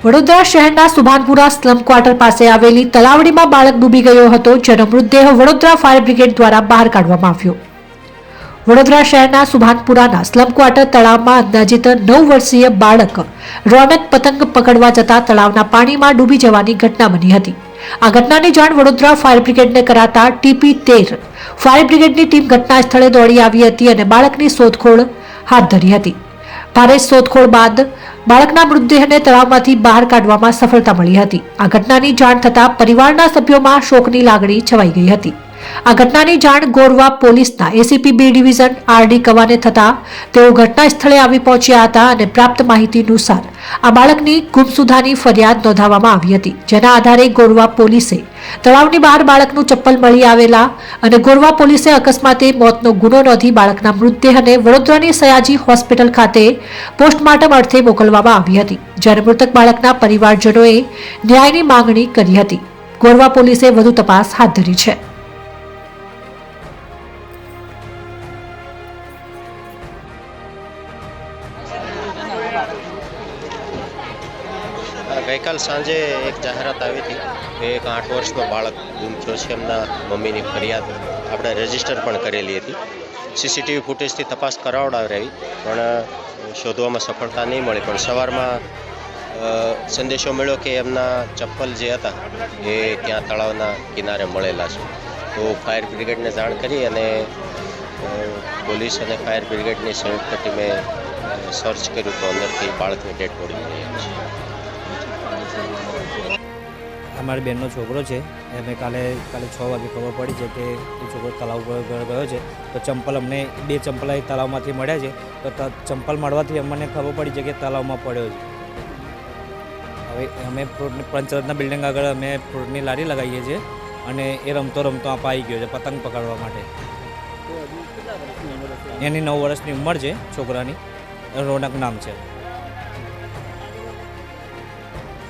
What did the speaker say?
વડોદરા શહેરના Subhanpura slum quarter પાસે આવેલી તલાવડીમાં બાળક ડૂબી ગયો હતો, જેનો મૃતદેહ વડોદરા ફાયર બ્રિગેડ દ્વારા બહાર કાઢવામાં આવ્યો। વડોદરા શહેરના સુભાનપુરાના સ્લમ ક્વાર્ટર તળાવમાં અંદાજિત 9 વર્ષીય બાળક રોનક પતંગ પકડવા જતા તળાવના પાણીમાં ડૂબી જવાની ઘટના બની હતી। આ ઘટનાની જાણ વડોદરા ફાયર બ્રિગેડને કરાતા TP13 ફાયર બ્રિગેડની ટીમ ઘટના સ્થળે દોડી આવી હતી અને બાળકની શોધખોળ હાથ ધરી હતી। ભારે શોધખોળ બાદ બાળકના મૃતદેહને તળાવમાંથી બહાર કાઢવામાં સફળતા મળી હતી। આ ઘટનાની જાણ થતાં પરિવારના સભ્યોમાં શોકની લાગણી છવાઈ ગઈ હતી। આ ઘટનાની જાણ ગોરવા પોલીસના ACP B ડિવિઝન RD કવાને થતાં તેઓ ઘટના સ્થળે આવી પહોંચ્યા હતા અને પ્રાપ્ત માહિતી અનુસાર આ બાળકની ગુમસુદાની ફરિયાદ નોંધાવવામાં આવી હતી, જેના આધારે ગોરવા પોલીસે તળાવની બહાર બાળકનું ચપ્પલ મળી આવેલા અને ગોરવા પોલીસે અકસ્માતે મોતનો ગુનો નોંધી બાળકના મૃતદેહને વડોદરાની સયાજી હોસ્પિટલ ખાતે પોસ્ટમોર્ટમ અર્થે મોકલવામાં આવી હતી, જ્યારે મૃતક બાળકના પરિવારજનોએ ન્યાયની માંગણી કરી હતી। ગોરવા પોલીસે વધુ તપાસ હાથ ધરી છે। ગઈકાલ સાંજે એક જાહેરાત આવી હતી કે એક 8 વર્ષનો બાળક ગુમ થયો છે। એમના મમ્મીની ફરિયાદ આપણે રજીસ્ટર પણ કરેલી હતી। CCTV ફૂટેજથી તપાસ કરાવડાવી પણ શોધવામાં સફળતા નહીં મળી। પણ સવારમાં સંદેશો મળ્યો કે એમના ચપ્પલ જે હતા એ ત્યાં તળાવના કિનારે મળેલા છે। તો ફાયર બ્રિગેડને જાણ કરી અને પોલીસ અને ફાયર બ્રિગેડની સંયુક્ત ટીમે સર્ચ કર્યું તો અંદરથી બાળકની ડેડ બોડી મળી આવી છે। અમારી બહેનનો છોકરો છે, અમે કાલે 6 વાગે ખબર પડી છે કે એ છોકરો તળાવ પર ગયો છે। તો ચંપલ અમને 2 ચંપલ તળાવમાંથી મળ્યા છે। તો ચંપલ મળવાથી અમને ખબર પડી છે કે તળાવમાં પડ્યો છે। હવે અમે પંચરત્ન બિલ્ડિંગ આગળ અમે ફ્રૂટની લારી લગાવીએ છીએ અને એ રમતો આ આવી ગયો છે પતંગ પકડવા માટે। એની 9 વર્ષની ઉંમર છે, છોકરાની રોનક નામ છે।